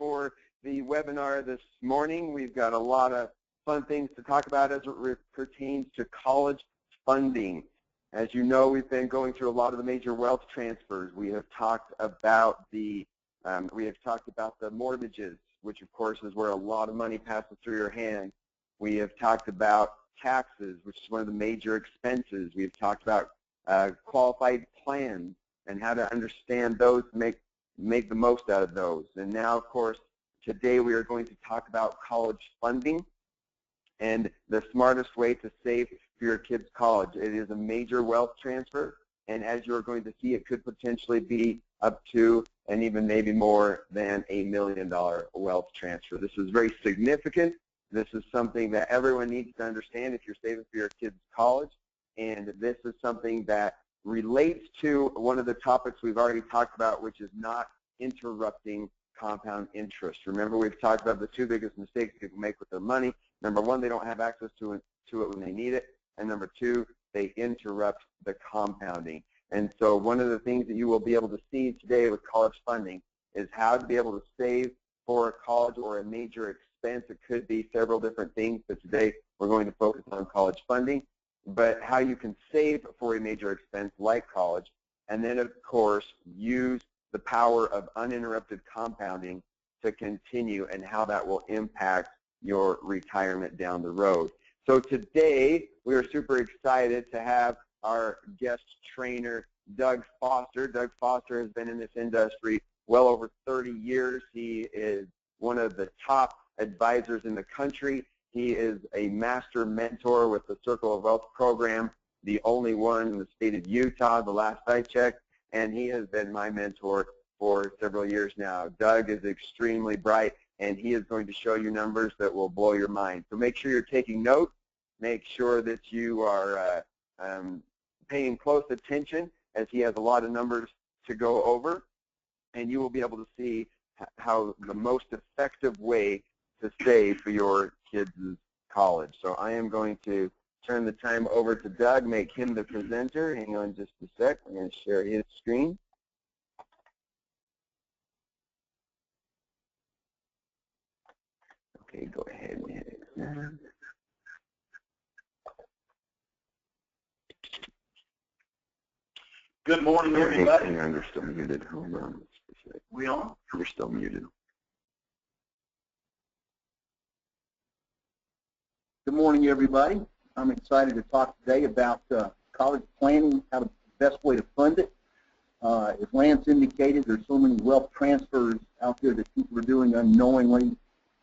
for the webinar this morning. We've got a lot of fun things to talk about as it pertains to college funding. As you know, we've been going through a lot of the major wealth transfers. We have talked about the mortgages, which of course is where a lot of money passes through your hands. We have talked about taxes, which is one of the major expenses. We've talked about qualified plans and how to understand those, make the most out of those. And now, of course, today we are going to talk about college funding and the smartest way to save for your kids' college. It is a major wealth transfer, and as you're going to see, it could potentially be up to and even maybe more than $1 million wealth transfer. This is very significant. This is something that everyone needs to understand if you're saving for your kids' college, and this is something that relates to one of the topics we've already talked about, which is not interrupting compound interest. Remember, we've talked about the two biggest mistakes people make with their money. Number one, they don't have access to it when they need it, and number two, they interrupt the compounding. And so one of the things that you will be able to see today with college funding is how to be able to save for a college or a major expense. It could be several different things, but today we're going to focus on college funding, but how you can save for a major expense like college, and then of course use the power of uninterrupted compounding to continue and how that will impact your retirement down the road. So today we are super excited to have our guest trainer, Doug Foster. Doug Foster has been in this industry well over 30 years. He is one of the top advisors in the country. He is a master mentor with the Circle of Wealth program, the only one in the state of Utah, the last I checked, and he has been my mentor for several years now. Doug is extremely bright, and he is going to show you numbers that will blow your mind. So make sure you're taking notes. Make sure that you are paying close attention, as he has a lot of numbers to go over, and you will be able to see how the most effective way to save for your kids' college. So I am going to turn the time over to Doug, make him the presenter. Hang on just a sec. I'm going to share his screen. Okay, go ahead and hit exam. Good morning, everybody. Hang on, you're still muted. Hold on. We on? You're still muted. Good morning, everybody. I'm excited to talk today about college planning, how the best way to fund it. As Lance indicated, there's so many wealth transfers out there that people are doing unknowingly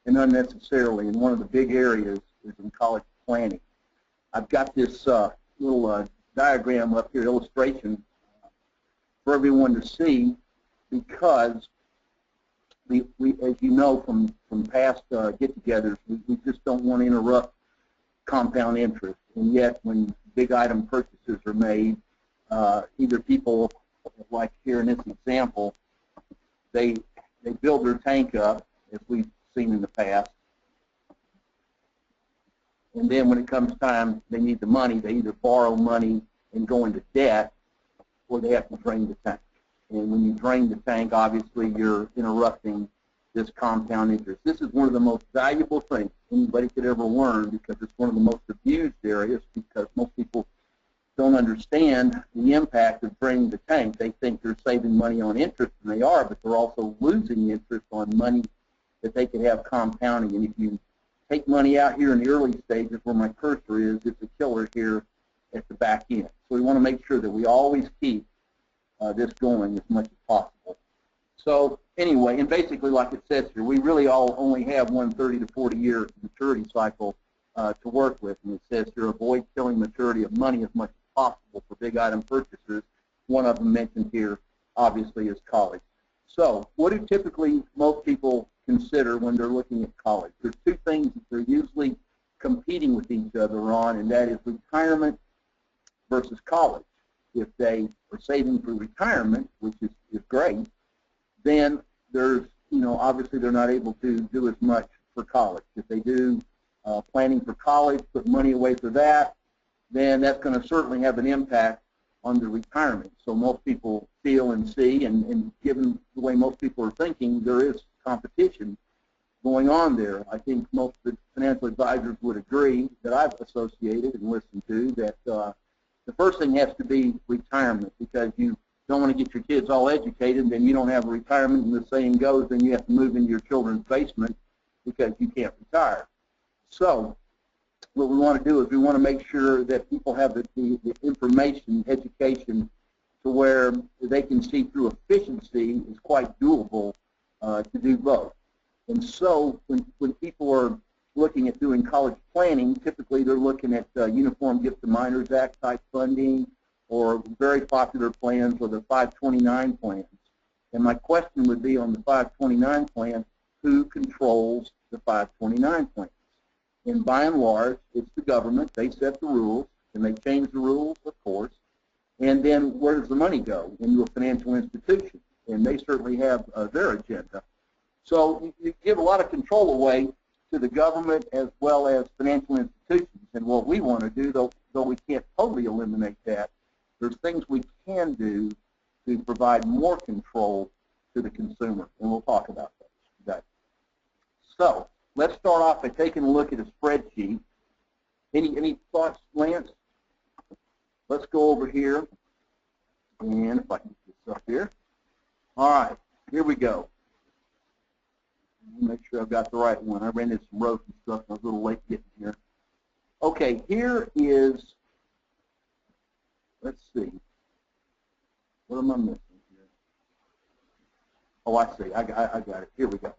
and unnecessarily, and one of the big areas is in college planning. I've got this little diagram up here, illustration, for everyone to see, because we as you know from past get-togethers, we just don't want to interrupt compound interest, and yet when big item purchases are made, either people, like here in this example, they build their tank up, as we've seen in the past, and then when it comes time they need the money, they either borrow money and go into debt, or they have to drain the tank. And when you drain the tank, obviously you're interrupting this compound interest. This is one of the most valuable things anybody could ever learn, because it's one of the most abused areas, because most people don't understand the impact of draining the tank. They think they're saving money on interest, and they are, but they're also losing interest on money that they could have compounding. And if you take money out here in the early stages where my cursor is, it's a killer here at the back end. So we want to make sure that we always keep this going as much as possible. So anyway, and basically like it says here, we really all only have one 30 to 40 year maturity cycle to work with. And it says here, avoid killing maturity of money as much as possible for big item purchases. One of them mentioned here, obviously, is college. So what do typically most people consider when they're looking at college? There's two things that they're usually competing with each other on, and that is retirement versus college. If they are saving for retirement, which is great, then there's, obviously they're not able to do as much for college. If they do planning for college, put money away for that, then that's going to certainly have an impact on the retirement. So most people feel and see, and given the way most people are thinking, there is competition going on there. I think most of the financial advisors would agree that I've associated and listened to that the first thing has to be retirement, because you don't want to get your kids all educated and then you don't have a retirement, and the saying goes, then you have to move into your children's basement because you can't retire. So what we want to do is we want to make sure that people have the information, education, to where they can see through efficiency is quite doable to do both. And so when people are looking at doing college planning, typically they're looking at Uniform Gift to Minors Act type funding, or very popular plans are the 529 plans. And my question would be on the 529 plan, who controls the 529 plans? And by and large, it's the government. They set the rules, and they change the rules, of course. And then where does the money go? Into a financial institution. And they certainly have their agenda. So you give a lot of control away to the government as well as financial institutions. And what we want to do, though we can't totally eliminate that, there's things we can do to provide more control to the consumer. And we'll talk about that today. So let's start off by taking a look at a spreadsheet. Any thoughts, Lance? Let's go over here. And if I can get this up here. All right, here we go. Make sure I've got the right one. I ran into some roads and stuff, and I was a little late getting here. Okay, here is, let's see. What am I missing here? Oh, I see. I got it. Here we go.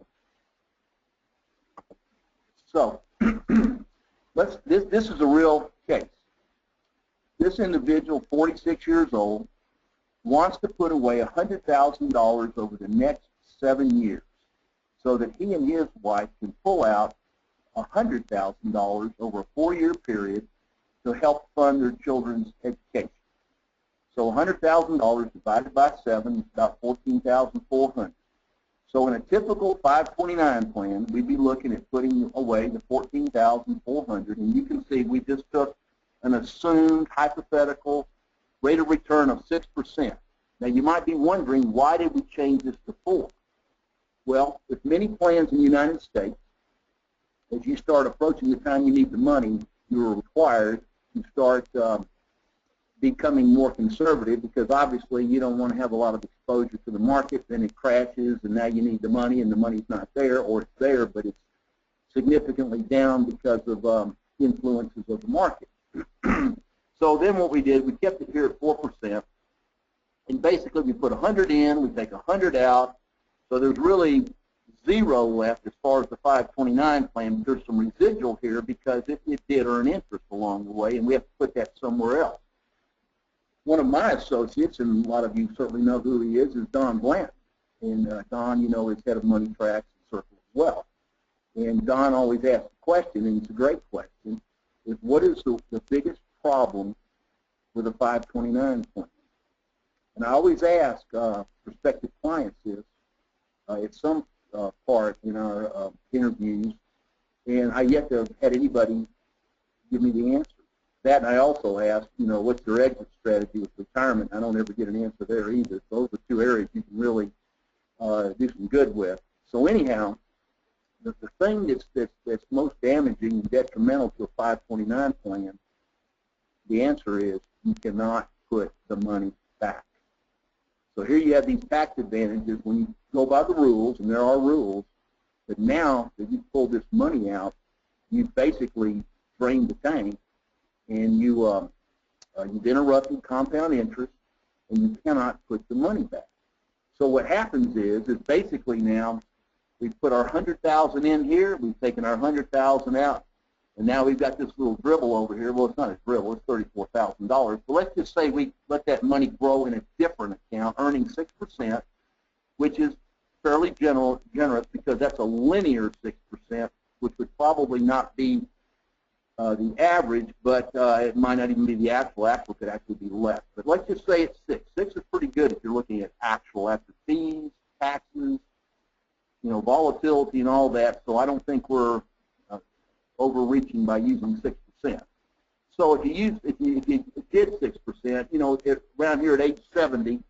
So, this is a real case. This individual, 46 years old, wants to put away $100,000 over the next 7 years, so that he and his wife can pull out $100,000 over a 4-year period to help fund their children's education. So $100,000 divided by 7 is about $14,400. So in a typical 529 plan, we'd be looking at putting away the $14,400, and you can see we just took an assumed hypothetical rate of return of 6%. Now you might be wondering, why did we change this to 4? Well, with many plans in the United States, as you start approaching the time you need the money, you're required to start becoming more conservative, because obviously you don't want to have a lot of exposure to the market, then it crashes and now you need the money and the money's not there, or it's there but it's significantly down because of influences of the market. So then what we did, we kept it here at 4%, and basically we put 100 in, we take 100 out, so there's really 0 left as far as the 529 plan, but there's some residual here because it did earn interest along the way, and we have to put that somewhere else. One of my associates, and a lot of you certainly know who he is Don Blanton. And Don, you know, is head of Money Tracks and Circle as well. And Don always asks a question, and it's a great question, is what is the biggest problem with a 529 plan? And I always ask prospective clients this at some part in our interviews, and I yet to have had anybody give me the answer. That, and I also ask, you know, what's your exit strategy with retirement? I don't ever get an answer there either. So those are 2 areas you can really do some good with. So anyhow, the thing that's most damaging and detrimental to a 529 plan, the answer is you cannot put the money back. So here you have these tax advantages when you go by the rules, and there are rules, but now that you pull this money out, you've basically drained the tank, and you've interrupted compound interest, and you cannot put the money back. So what happens is basically now we've put our 100,000 in here, we've taken our 100,000 out, and now we've got this little dribble over here. Well, it's not a dribble, it's $34,000. But let's just say we let that money grow in a different account, earning 6%, which is fairly generous because that's a linear 6%, which would probably not be the average, but it might not even be the actual. Actual could actually be less. But let's just say it's 6. 6 is pretty good if you're looking at actual after fees, taxes, you know, volatility and all that. So I don't think we're overreaching by using 6%. So if you did 6%, you know, around here at age 70,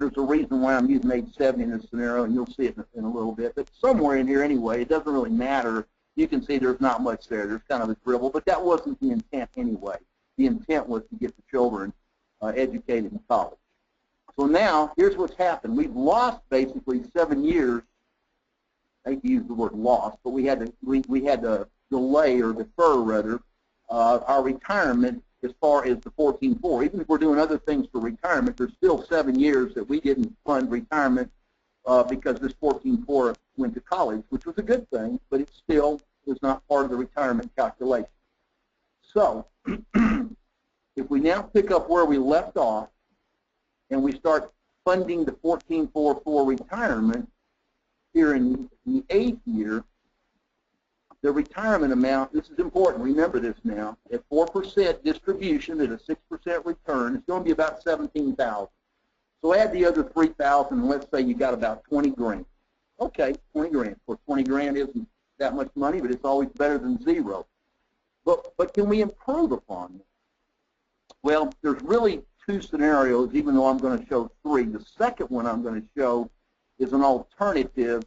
there's a reason why I'm using age 70 in this scenario, and you'll see it in a little bit. But somewhere in here anyway, it doesn't really matter. You can see there's not much there. There's kind of a dribble, but that wasn't the intent anyway. The intent was to get the children educated in college. So now, here's what's happened. We've lost basically 7 years. I hate to use the word lost, but we had to delay or defer, rather, our retirement as far as the 14-4. Even if we're doing other things for retirement, there's still 7 years that we didn't fund retirement because this 14-4 went to college, which was a good thing, but it still was not part of the retirement calculation. So if we now pick up where we left off and we start funding the 14-4 for retirement here in the 8th year, the retirement amount, this is important, remember this now, at 4% distribution at a 6% return, it's going to be about $17,000. So add the other $3,000, and let's say you got about 20 grand. Okay, 20 grand. Well, 20 grand isn't that much money, but it's always better than zero. But can we improve upon it? Well, there's really two scenarios, even though I'm going to show three. The second one I'm going to show is an alternative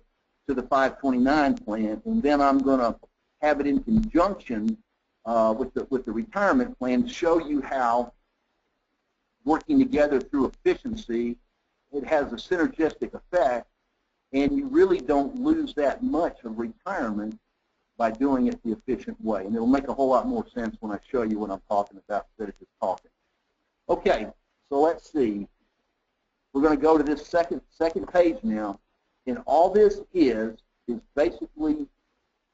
to the 529 plan, and then I'm going to have it in conjunction with the retirement plan to show you how working together through efficiency, it has a synergistic effect, and you really don't lose that much of retirement by doing it the efficient way. And it'll make a whole lot more sense when I show you what I'm talking about instead of just talking. Okay, so let's see. We're going to go to this second page now, and all this is basically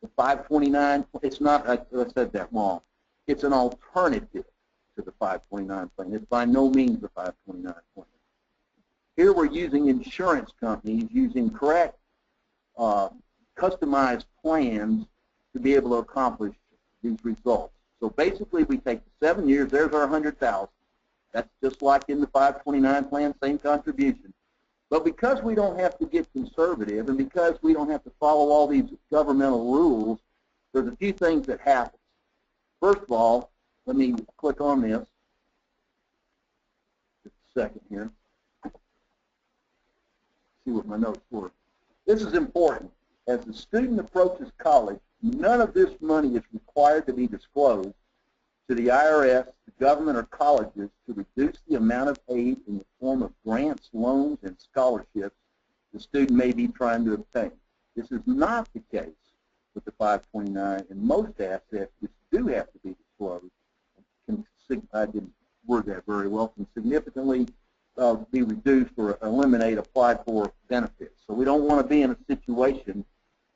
the 529. It's not, I said that wrong. It's an alternative to the 529 plan. It's by no means the 529 plan. Here we're using insurance companies using correct customized plans to be able to accomplish these results. So basically we take the 7 years, there's our 100,000. That's just like in the 529 plan, same contribution. But because we don't have to get conservative and because we don't have to follow all these governmental rules, there's a few things that happen. First of all, let me click on this. Just a second here. See what my notes were. This is important. As the student approaches college, none of this money is required to be disclosed to the IRS, the government, or colleges to reduce the amount of aid in the form of grants, loans, and scholarships the student may be trying to obtain. This is not the case with the 529, and most assets which do have to be disclosed, I didn't word that very well, can significantly be reduced or eliminate applied for benefits. So we don't want to be in a situation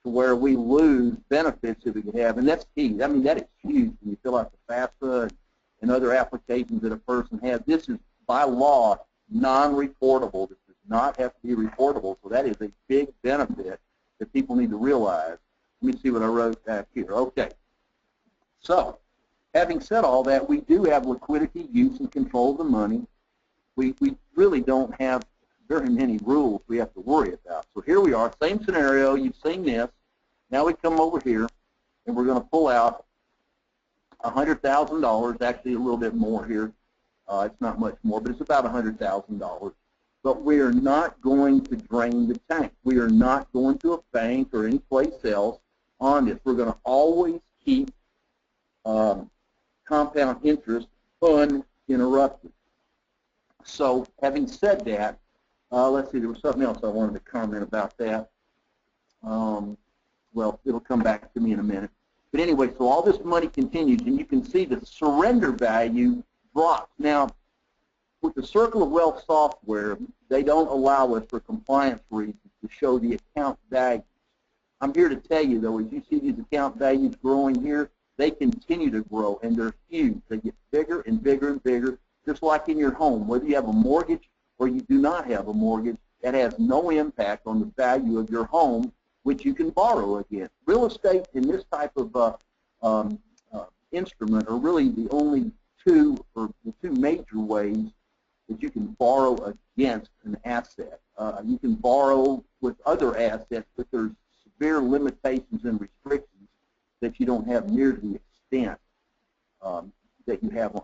to where we lose benefits that we could have, and that's key. I mean, that is huge when you fill out the FAFSA and other applications that a person has. This is, by law, non-reportable. This does not have to be reportable, so that is a big benefit that people need to realize. Let me see what I wrote back here. Okay. So, having said all that, we do have liquidity, use, and control of the money. We really don't have very many rules we have to worry about. So here we are, same scenario, you've seen this. Now we come over here and we're going to pull out $100,000, actually a little bit more here. It's not much more, but it's about $100,000. But we are not going to drain the tank. We are not going to a bank or any place else on this. We're going to always keep compound interest uninterrupted. So having said that, let's see, there was something else I wanted to comment about that. Well, it'll come back to me in a minute. But anyway, so all this money continues, and you can see the surrender value drops. Now, with the Circle of Wealth software, they don't allow us for compliance reasons to show the account values. I'm here to tell you, though, as you see these account values growing here, they continue to grow, and they're huge. They get bigger and bigger and bigger, just like in your home. Whether you have a mortgage or you do not have a mortgage, that has no impact on the value of your home, which you can borrow against. Real estate in this type of instrument are really the only two major ways that you can borrow against an asset. You can borrow with other assets, but there's severe limitations and restrictions that you don't have near the extent that you have,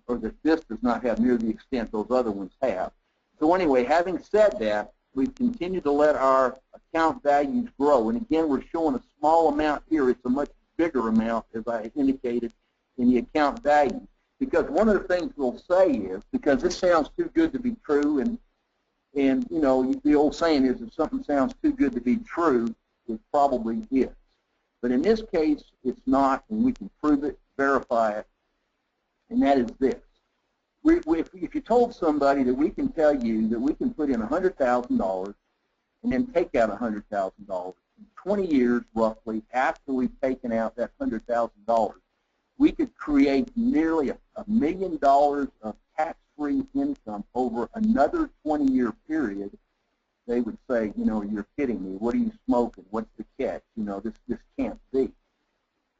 or that this does not have near the extent those other ones have. So anyway, having said that, we've continued to let our account values grow. And again, we're showing a small amount here. It's a much bigger amount, as I indicated, in the account value. Because one of the things we'll say is, because this sounds too good to be true, and you know, the old saying is, if something sounds too good to be true, it probably is. But in this case, it's not, and we can prove it, verify it, and that is this. If you told somebody that we can tell you that we can put in $100,000 and then take out $100,000, 20 years roughly after we've taken out that $100,000, we could create nearly $1 million of tax-free income over another 20-year period. They would say, you know, you're kidding me. What are you smoking? What's the catch? You know, this can't be.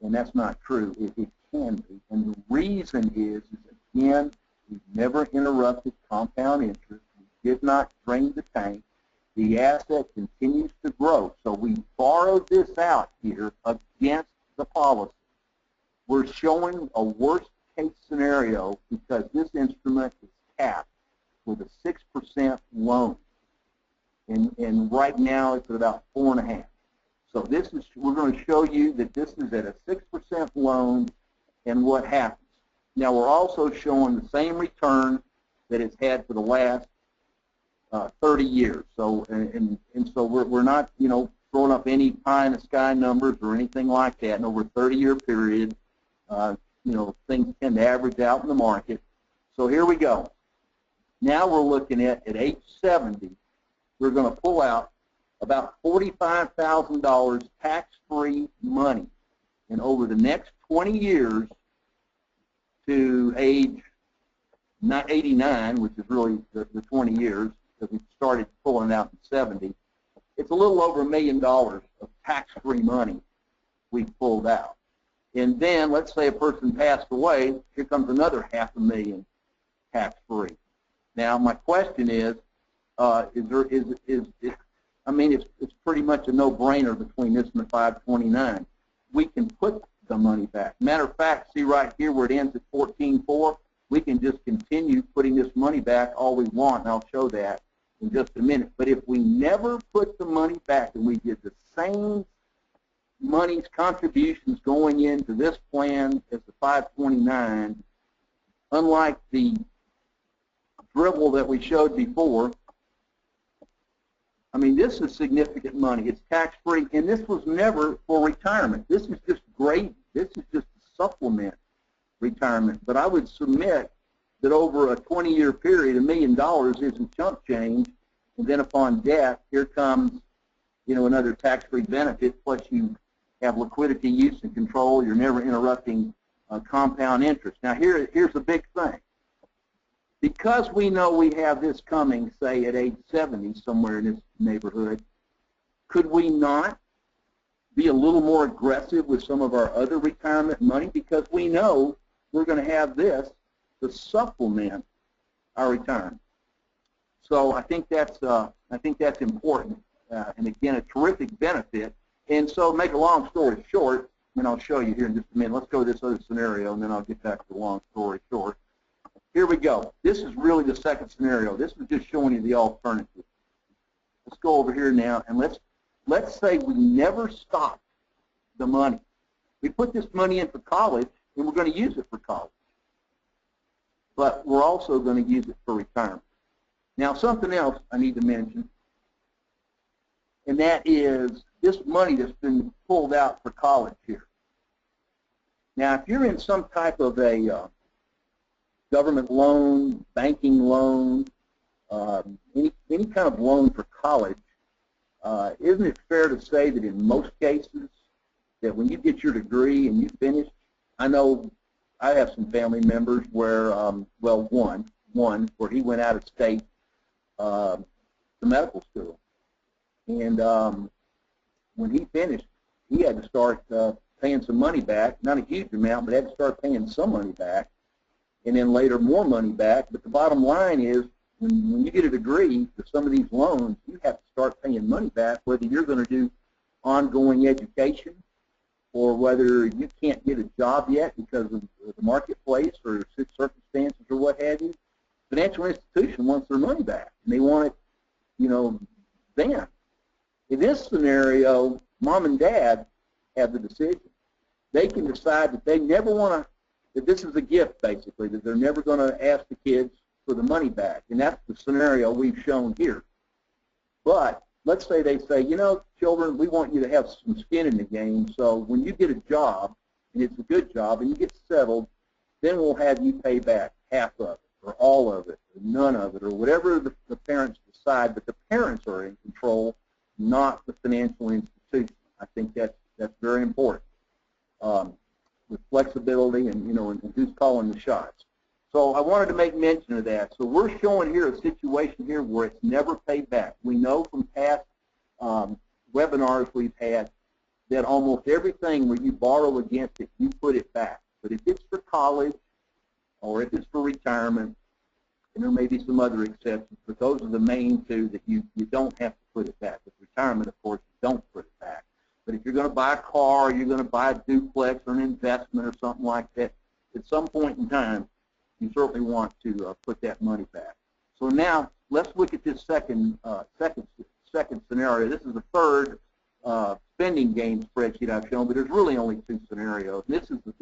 And that's not true. It can be. And the reason is again, we've never interrupted compound interest. We did not drain the tank. The asset continues to grow. So we borrowed this out here against the policy. We're showing a worst-case scenario because this instrument is capped with a 6% loan. And right now it's at about 4.5. So this is, we're going to show you that this is at a 6% loan and what happens. Now we're also showing the same return that it's had for the last 30 years. So and so we're not, you know, throwing up any pie in the sky numbers or anything like that. And over a 30-year period, you know, things tend to average out in the market. So here we go. Now we're looking at age 70, we're going to pull out about $45,000 tax-free money. And over the next 20 years to age 89, which is really the 20 years, because we started pulling it out in 70, it's a little over $1 million of tax-free money we've pulled out. And then let's say a person passed away, here comes another $500,000 tax-free. Now my question is I mean, it's pretty much a no-brainer between this and the 529. We can put the money back. Matter of fact, see right here where it ends at 14.4, we can just continue putting this money back all we want, and I'll show that in just a minute. But if we never put the money back and we did the same money's contributions going into this plan as the 529, unlike the dribble that we showed before, I mean, this is significant money. It's tax-free, and this was never for retirement. This is just great. This is just to supplement retirement. But I would submit that over a 20-year period, $1 million isn't chump change. And then upon death, here comes, you know, another tax-free benefit. Plus, you have liquidity use and control. You're never interrupting compound interest. Now, here's the big thing. Because we know we have this coming, say, at age 70, somewhere in this neighborhood, could we not be a little more aggressive with some of our other retirement money? Because we know we're going to have this to supplement our retirement. So I think that's important, and again, a terrific benefit. And so, make a long story short, and I'll show you here in just a minute. Let's go to this other scenario, and then I'll get back to the long story short. Here we go. This is really the second scenario. This is just showing you the alternative. Let's go over here now, and let's say we never stopped the money. We put this money in for college, and we're going to use it for college. But we're also going to use it for retirement. Now, something else I need to mention, and that is this money that's been pulled out for college here. Now, if you're in some type of a government loan, banking loan, any kind of loan for college, isn't it fair to say that in most cases that when you get your degree and you finish, I know I have some family members where, well, one where he went out of state to medical school, and when he finished, he had to start paying some money back, not a huge amount, but had to start paying some money back, and then later more money back. But the bottom line is, when you get a degree for some of these loans, you have to start paying money back, whether you're going to do ongoing education or whether you can't get a job yet because of the marketplace or circumstances or what have you. financial institution wants their money back, and they want it, then. In this scenario, mom and dad have the decision. They can decide that they never want to, that this is a gift, basically, that they're never going to ask the kids for the money back, and that's the scenario we've shown here. But let's say they say, children, we want you to have some skin in the game, so when you get a job, and it's a good job, and you get settled, then we'll have you pay back half of it, or all of it, or none of it, or whatever the parents decide, but the parents are in control, not the financial institution. I think that's very important, with flexibility and, and who's calling the shots. So I wanted to make mention of that. So we're showing here a situation here where it's never paid back. We know from past webinars we've had that almost everything where you borrow against it, you put it back. But if it's for college or if it's for retirement, and there may be some other exceptions, but those are the main two that you don't have to put it back. With retirement, of course, you don't put it back. But if you're going to buy a car, or you're going to buy a duplex or an investment or something like that, at some point in time, you certainly want to put that money back. So now let's look at this second scenario. This is the third spending game spreadsheet I've shown, but there's really only two scenarios. This is the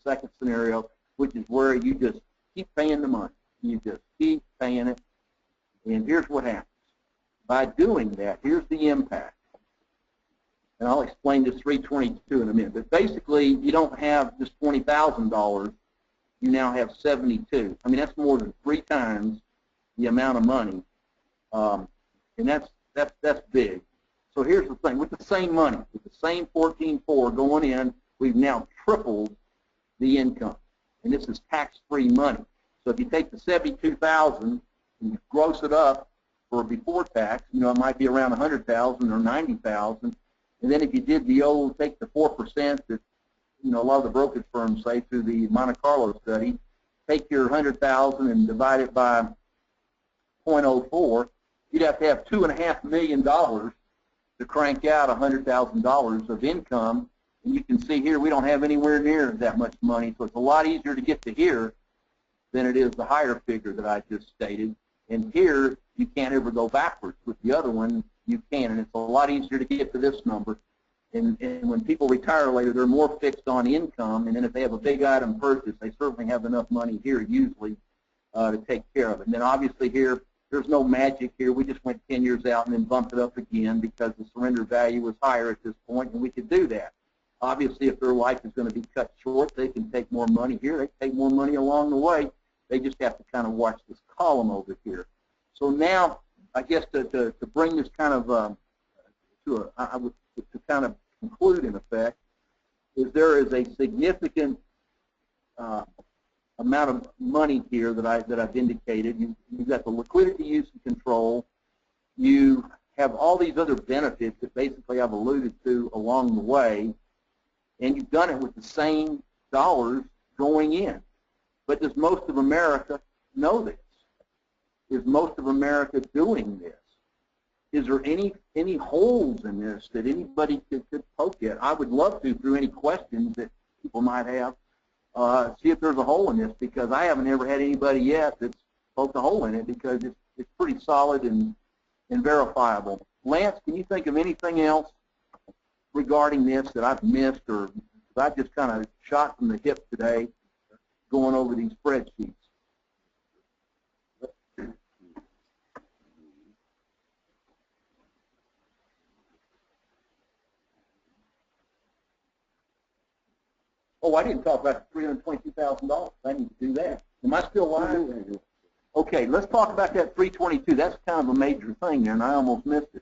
second scenario, which is where you just keep paying the money. You just keep paying it, and here's what happens. By doing that, here's the impact. And I'll explain this 322 in a minute. But basically, you don't have just $20,000. You now have 72. I mean, that's more than 3 times the amount of money, and that's big. So here's the thing: with the same money, with the same 14.4 going in, we've now tripled the income, and this is tax-free money. So if you take the 72,000 and you gross it up for before tax, it might be around 100,000 or 90,000. And then if you did the old, take the 4% that a lot of the brokerage firms say through the Monte Carlo study, take your 100,000 and divide it by 0.04, you'd have to have $2.5 million to crank out $100,000 of income. And you can see here we don't have anywhere near that much money, so it's a lot easier to get to here than it is the higher figure that I just stated. And here you can't ever go backwards. With the other one, you can, and it's a lot easier to get to this number. And when people retire later, they're more fixed on income, and then if they have a big item purchase, they certainly have enough money here usually to take care of it. And then obviously here, there's no magic here. We just went 10 years out and then bumped it up again because the surrender value was higher at this point, and we could do that. Obviously, if their life is going to be cut short, they can take more money here. They take more money along the way. They just have to kind of watch this column over here. So now, I guess to bring this kind of to kind of conclude in effect, is there is a significant amount of money here that I've indicated. You've got the liquidity use and control. You have all these other benefits that basically I've alluded to along the way, and you've done it with the same dollars going in. But does most of America know this? Is most of America doing this? Is there any holes in this that anybody could poke at? I would love to, through any questions that people might have, see if there's a hole in this, because I haven't ever had anybody yet that's poked a hole in it, because it's pretty solid and verifiable. Lance, can you think of anything else regarding this that I've missed, or I just kind of shot from the hip today going over these spreadsheets? Oh, I didn't talk about the $322,000. I need to do that. Am I still live? Okay, let's talk about that 322. That's kind of a major thing there, and I almost missed it.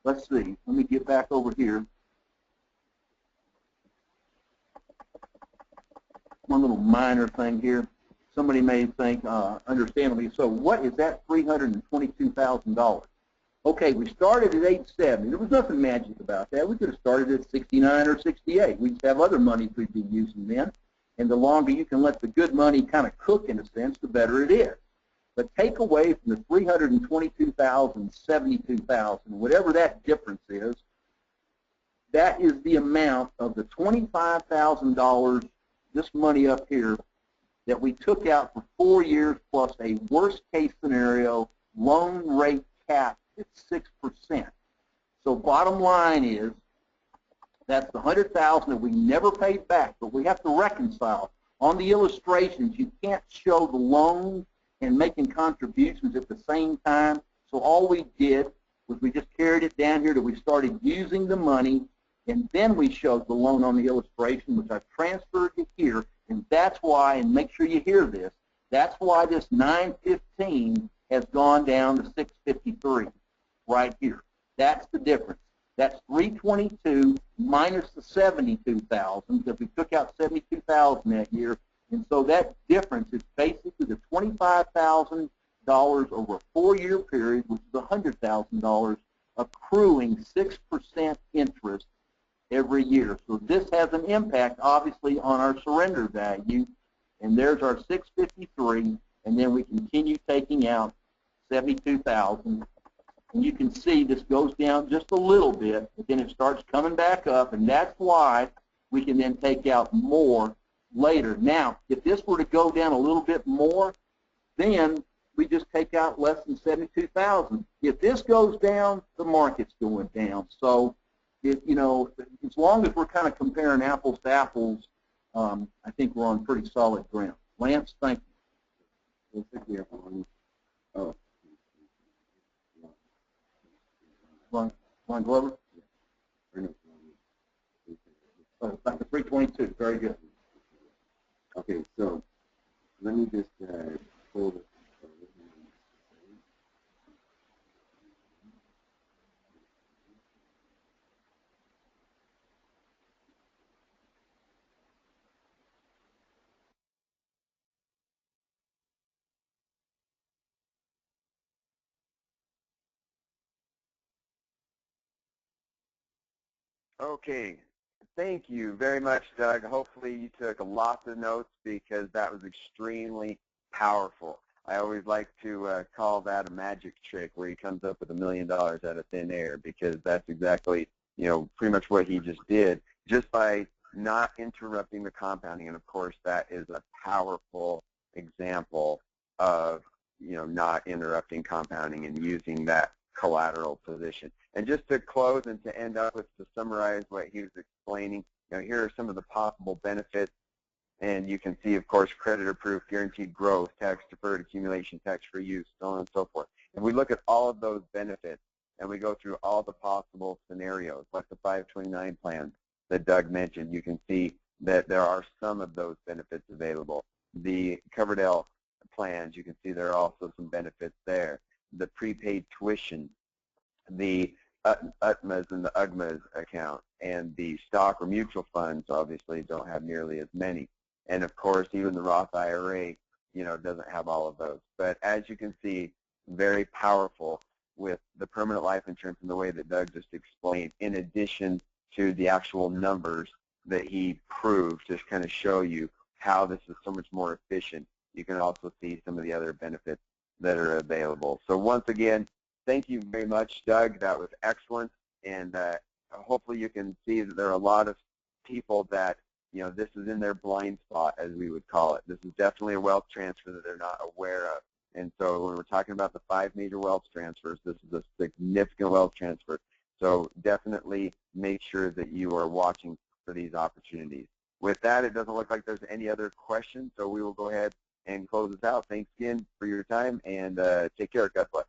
Let's see. Let me get back over here. One little minor thing here. Somebody may think, understandably so, what is that $322,000? Okay, we started at 870. There was nothing magic about that. We could have started at 69 or 68. We just have other monies we'd be using then. And the longer you can let the good money kind of cook, in a sense, the better it is. But take away from the 322,000, 72,000, whatever that difference is, that is the amount of the $25,000, this money up here, that we took out for 4 years plus a worst-case scenario loan rate cap at 6%. So bottom line is that's the $100,000 that we never paid back, but we have to reconcile. On the illustrations, you can't show the loan and making contributions at the same time. So all we did was we just carried it down here till we started using the money, and then we showed the loan on the illustration, which I've transferred to here. And that's why, and make sure you hear this, that's why this 915 has gone down to 653 right here. That's the difference. That's 322 minus the 72,000 because we took out 72,000 that year, and so that difference is basically the $25,000 over a 4-year period, which is $100,000, accruing 6% interest every year. So this has an impact, obviously, on our surrender value, and there's our 653, and then we continue taking out 72,000. And you can see this goes down just a little bit, but then it starts coming back up, and that's why we can then take out more later. Now, if this were to go down a little bit more, then we just take out less than 72,000. If this goes down, the market's going down. So, as long as we're kind of comparing apples to apples, I think we're on pretty solid ground. Lance, thank you. Ron Glover? Oh, back to 322. Very good. Okay, so let me just pull this. Okay. Thank you very much, Doug. Hopefully you took lots of notes because that was extremely powerful. I always like to call that a magic trick where he comes up with $1 million out of thin air, because that's exactly, pretty much what he just did, just by not interrupting the compounding. And of course, that is a powerful example of, not interrupting compounding and using that collateral position. And just to close and to end up with, to summarize what he was explaining, here are some of the possible benefits. And you can see, of course, creditor-proof, guaranteed growth, tax-deferred accumulation, tax-free use, so on and so forth. And we look at all of those benefits, and we go through all the possible scenarios, like the 529 plan that Doug mentioned. You can see that there are some of those benefits available. The Coverdell plans, you can see there are also some benefits there. The prepaid tuition, the UTMAs and the UGMAs account, and the stock or mutual funds obviously don't have nearly as many. And of course, even the Roth IRA, doesn't have all of those. But as you can see, very powerful with the permanent life insurance in the way that Doug just explained, in addition to the actual numbers that he proved to kind of show you how this is so much more efficient. You can also see some of the other benefits that are available. So once again, thank you very much, Doug. That was excellent. And hopefully you can see that there are a lot of people that, this is in their blind spot, as we would call it. This is definitely a wealth transfer that they're not aware of. And so when we're talking about the 5 major wealth transfers, this is a significant wealth transfer. So definitely make sure that you are watching for these opportunities. With that, it doesn't look like there's any other questions, so we will go ahead and close this out. Thanks again for your time, and take care. God bless.